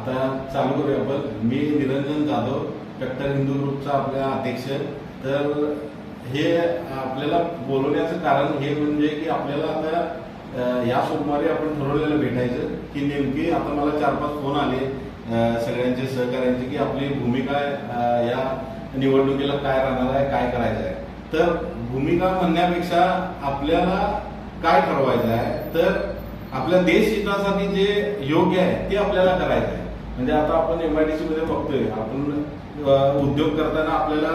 आता चालू करूया आपण. मी निरंजन जाधव, कट्टर हिंदू ग्रुपचा आपल्या अध्यक्ष. तर हे आपल्याला बोलवण्याचं कारण हे म्हणजे की आपल्याला आता या सोमवारी आपण ठरवलेलं भेटायचं की नेमकी आता मला 4-5 फोन आले सगळ्यांचे सहकार्यांचे की आपली भूमिका या निवडणुकीला काय राहणार आहे, काय करायचं आहे. तर भूमिका म्हणण्यापेक्षा आपल्याला काय ठरवायचं आहे, तर आपल्या देश हितासाठी जे योग्य आहे ते आपल्याला करायचं आहे. म्हणजे आता आपण MIDC मध्ये बघतोय, आपण उद्योग करताना आपल्याला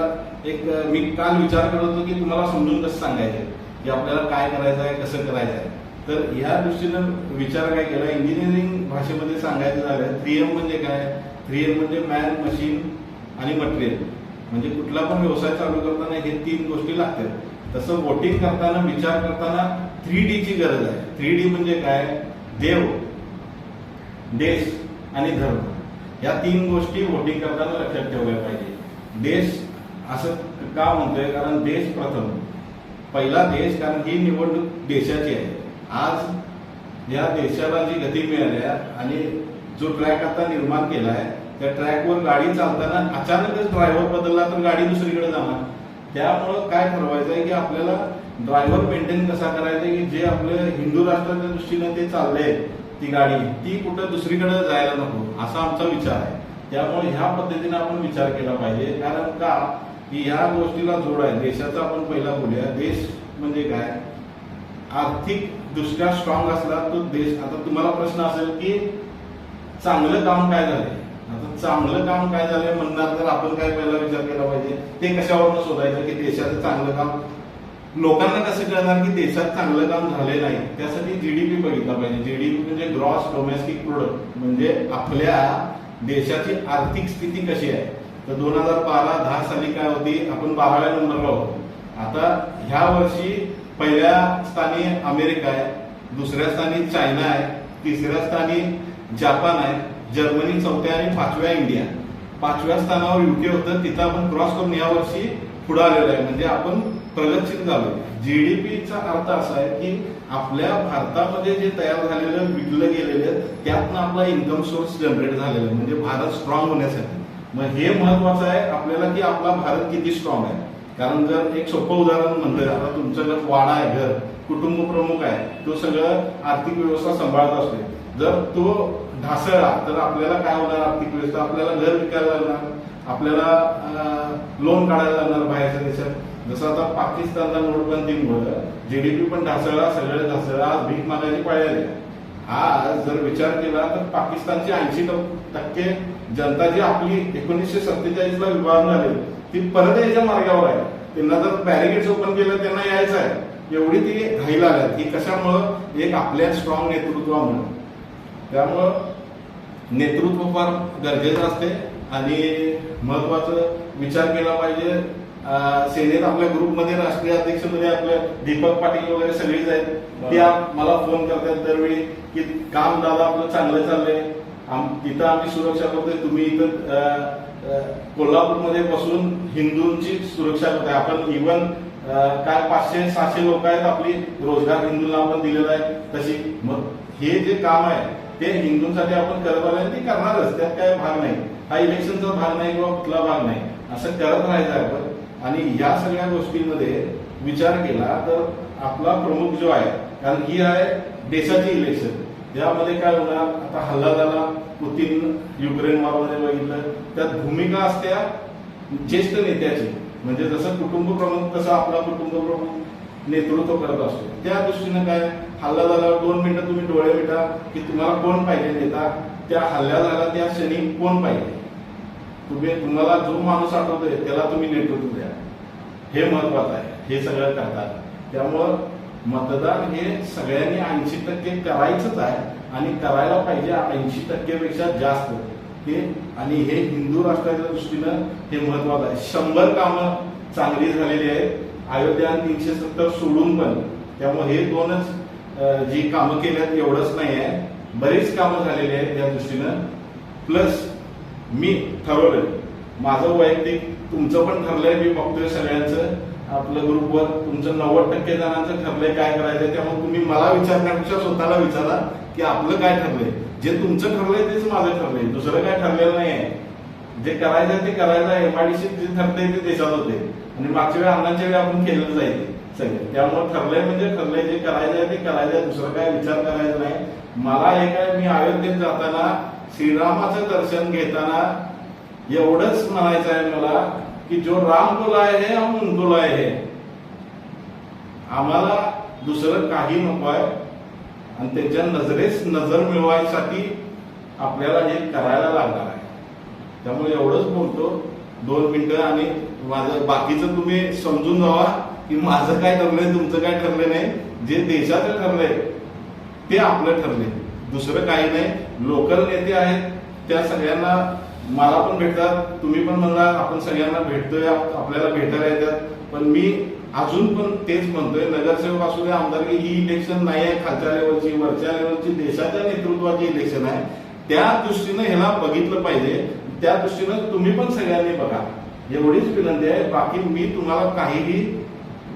मी काल विचार करत होतो की तुम्हाला समजून कसं सांगायचं की आपल्याला काय करायचं आहे, कसं करायचं आहे. तर या दृष्टीनं विचार काय केला, इंजिनिअरिंग भाषेमध्ये सांगायचं झालं 3M म्हणजे काय. 3M म्हणजे मॅन, मशीन आणि मटेरियल. म्हणजे कुठला पण व्यवसाय चालू करताना हे 3 गोष्टी लागतात. तसं वोटिंग करताना, विचार करताना 3D ची गरज आहे. 3D म्हणजे काय, देव, देश आणि धर्म. या 3 गोष्टी वोटिंग करताना लक्षात ठेवल्या पाहिजे. देश असं का म्हणतोय, कारण देश प्रथम, पहिला देश, कारण ही निवडणूक देशाची आहे. आज या देशाला जी गती मिळाली आहे आणि जो ट्रॅक आता निर्माण केला आहे, त्या ट्रॅकवर गाडी चालताना अचानकच ड्रायव्हर बदलला तर गाडी दुसरीकडे जाणार. त्यामुळं काय ठरवायचं आहे की आपल्याला ड्रायव्हर मेंटेन कसा करायचा की जे आपल्या हिंदू राष्ट्राच्या दृष्टीने ते चाललंय, ती गाडी ती कुठं दुसरीकडे जायला नको, असा आमचा विचार आहे. त्यामुळे ह्या पद्धतीने आपण विचार केला पाहिजे. कारण का की ह्या गोष्टीला जोड आहे देशाचा. आपण पहिला बोलूया, देश म्हणजे काय, आर्थिक दृष्ट्या स्ट्रॉंग असला तो देश. आता तुम्हाला प्रश्न असेल की चांगलं काम काय झालंय. आता चांगलं काम काय झालंय म्हणणार तर आपण काय पहिला विचार केला पाहिजे, ते कशावरून शोधायचं की देशाचं चांगलं काम. लोकांना कसं कळणार की देशात चांगलं काम झाले नाही. त्यासाठी GDP बघितला पाहिजे. GDP म्हणजे ग्रॉस डोमेस्टिक प्रोडक्ट, म्हणजे आपल्या देशाची आर्थिक स्थिती कशी आहे. तर 2012-10 साली काय होती, आपण 12व्या नंबरला होतो. आता ह्या वर्षी पहिल्या स्थानी अमेरिका आहे, दुसऱ्या स्थानी चायना आहे, तिसऱ्या स्थानी जपान आहे, जर्मनी 4थ्या आणि 5व्या इंडिया. 5व्या स्थानावर UK होतं, तिथं आपण क्रॉस करून या वर्षी पुढे आलेलो आहे. म्हणजे आपण प्रगतशील झालो. GDPचा अर्थ असा आहे की आपल्या भारतामध्ये जे तयार झालेलं, विकलं गेलेलं, त्यातनं आपला इन्कम सोर्स जनरेट झालेला, म्हणजे भारत स्ट्रॉंग होण्यासाठी. मग हे महत्वाचं आहे आपल्याला की आपला भारत किती स्ट्रॉंग आहे. कारण जर एक सोपं उदाहरण म्हणतोय, आता तुमचं जर वाडा आहे, घर, कुटुंब प्रमुख आहे, तो सगळं आर्थिक व्यवस्था सांभाळत असते. जर तो ढासळला तर आपल्याला काय होणार, आर्थिक व्यवस्था, आपल्याला घर विकायला लागणार, आपल्याला लोन काढायला लागणार बाहेरच्या देशात. जसं आता पाकिस्तानला नोटबंदीमुळे GDP पण ढासळला, सगळं ढासळला, आज भीक मागायची पाळी आली. आज जर विचार केला तर पाकिस्तानची 80% जनता जी आपली 1947ला विभागून आली ती परत यायच्या मार्गावर आहे. त्यांना जर बॅरिकेड्स ओपन केलं त्यांना यायचं आहे, एवढी ती घाईला आल्यात. ही कशामुळं, एक आपल्या स्ट्रॉंग नेतृत्वामुळे. त्यामुळं नेतृत्व फार गरजेचं असते आणि महत्वाचं विचार केला पाहिजे. सेनेत आपल्या ग्रुपमध्ये राष्ट्रीय अध्यक्षमध्ये आपले दीपक पाटील वगैरे सगळीच आहेत. त्या मला फोन करतात दरवेळी की काम दादा आपलं चांगलं चाललंय, तिथं आम्ही सुरक्षा करतोय, तुम्ही इथं कोल्हापूरमध्ये बसून हिंदूंची सुरक्षा करताय. आपण इव्हन काय 500-600 लोक आहेत आपली, रोजगार हिंदूंना आपण दिलेला आहे तशी. मग हे जे काम आहे ते हिंदूंसाठी आपण करत आलोय, ते करणारच, त्यात काय भाग नाही. हा इलेक्शनचा भाग नाही किंवा कुठला भाग नाही, असं करत राहायचं आहे आपण. आणि या सगळ्या गोष्टींमध्ये विचार केला तर आपला प्रमुख जो आहे, कारण ही आहे देशाची इलेक्शन, यामध्ये काय होणार. आता हल्ला झाला पुतीन युक्रेन वॉरमध्ये बघितलं, त्यात भूमिका असत्या ज्येष्ठ नेत्याची. म्हणजे जसं कुटुंब प्रमुख, तसं आपला कुटुंब प्रमुख नेतृत्व करत असतो. त्या दृष्टीनं काय, हल्ला झाला 2 मिनिटं तुम्ही डोळे मिटा की तुम्हाला कोण पाहिजे नेता. त्या हल्ला झाला त्या क्षणी कोण पाहिजे, तुम्हाला जो माणूस आठवतोय त्याला तुम्ही नेतृत्व द्या. हे महत्वाचं आहे. हे सगळं करतात. त्यामुळं मतदान हे सगळ्यांनी 80% करायचंच आहे आणि करायला पाहिजे 80% पेक्षा जास्त ते. आणि हे हिंदू राष्ट्राच्या दृष्टीनं हे महत्वाचं आहे. 100 कामं चांगली झालेली आहेत अयोध्या आणि 370 सोडून पण. त्यामुळे हे 2च जी कामं केल्यात एवढंच नाही आहे, बरीच कामं झालेली आहेत त्या दृष्टीनं. प्लस मी ठरवलंय माझं वैयक्तिक, तुमचं पण ठरलंय, मी बघतोय सगळ्यांचं आपलं ग्रुपवर, तुमचं 90% जणांचं ठरलंय काय करायचंय. त्यामुळे तुम्ही मला विचारण्यापेक्षा स्वतःला विचारा की आपलं काय ठरलंय. जे तुमचं ठरलंय तेच माझं ठरलंय, दुसरं काय ठरलेलं नाही आहे. जे करायचं आहे ते करायचं आहे. एमआयडीसी जे ठरतंय ते देशात होते आणि मागच्या वेळी अण्णांच्या वेळी आपण केलेलं जाईल सगळं. त्यामुळे ठरलंय म्हणजे ठरलंय, जे करायचं आहे ते करायचं आहे, दुसरं काय विचार करायचा नाही. मला हे काय, मी अयोध्येत जाताना श्रीरामाचं दर्शन घेताना एवढंच म्हणायचं आहे मला की जो राम को लाए है हम उनको लाए है. आम्हाला दुसरं काही नको आहे आणि त्यांच्या नजरेस नजर मिळवायसाठी आपल्याला हे करायला लागणार आहे. त्यामुळे एवढंच बोलतो 2 मिनिटं, आणि माझं बाकीचं तुम्ही समजून जावा की माझं काय ठरलंय तुमचं काय ठरलं नाही. जे देशाचं ठरलंय ते आपलं ठरलंय, दुसरं काही नाही. लोकल नेते आहेत त्या सगळ्यांना मला पण भेटतात, तुम्ही पण म्हणला आपण सगळ्यांना भेटतोय, आपल्याला भेटायला येतात. पण मी अजून पण तेच म्हणतोय, नगरसेवक असू दे, आमदारकी ही इलेक्शन नाही आहे खालच्या लेवलची, वरच्या लेवलची देशाच्या नेतृत्वाची इलेक्शन आहे. त्या दृष्टीनं ह्याला बघितलं पाहिजे, त्या दृष्टीनं तुम्ही पण सगळ्यांनी बघा, एवढीच विनंती आहे. बाकी मी तुम्हाला काहीही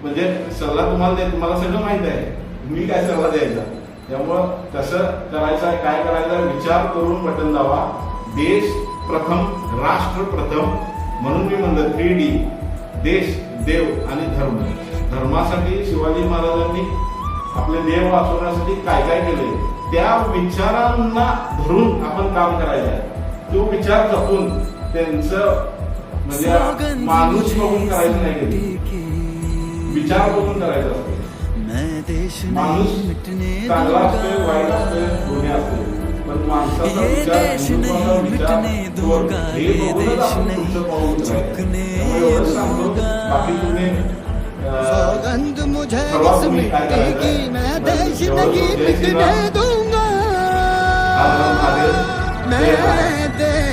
म्हणजे सल्ला तुम्हाला सगळं माहित आहे, मी काय सल्ला द्यायचा. त्यामुळं कसं करायचं आहे, काय करायचं आहे, विचार करून बटन दाबा. देश प्रथम, राष्ट्र प्रथम. म्हणून मी म्हणलं 3D, देश, देव आणि धर्म. धर्मासाठी शिवाजी महाराजांनी आपले देव वाचवण्यासाठी काय काय केले, त्या विचारांना धरून आपण काम करायचं आहे. तो विचार जपून त्यांचं म्हणजे माणूस बघून करायचं नाही, कधी विचार बघून करायचं असते. माणूस चांगला असतोय, वाईट असतोय, गुन्हे असते, पण माणसाचा विचार, हिंदुत्वाचा विचार हे बघूनच आपण पुढचं पाऊल उचलायचं. एवढंच सांगतो. बाकी तुम्ही सौगंध मुझे इस मिट्टी की, मैं देश नहीं मिटने दूंगा, मैं देश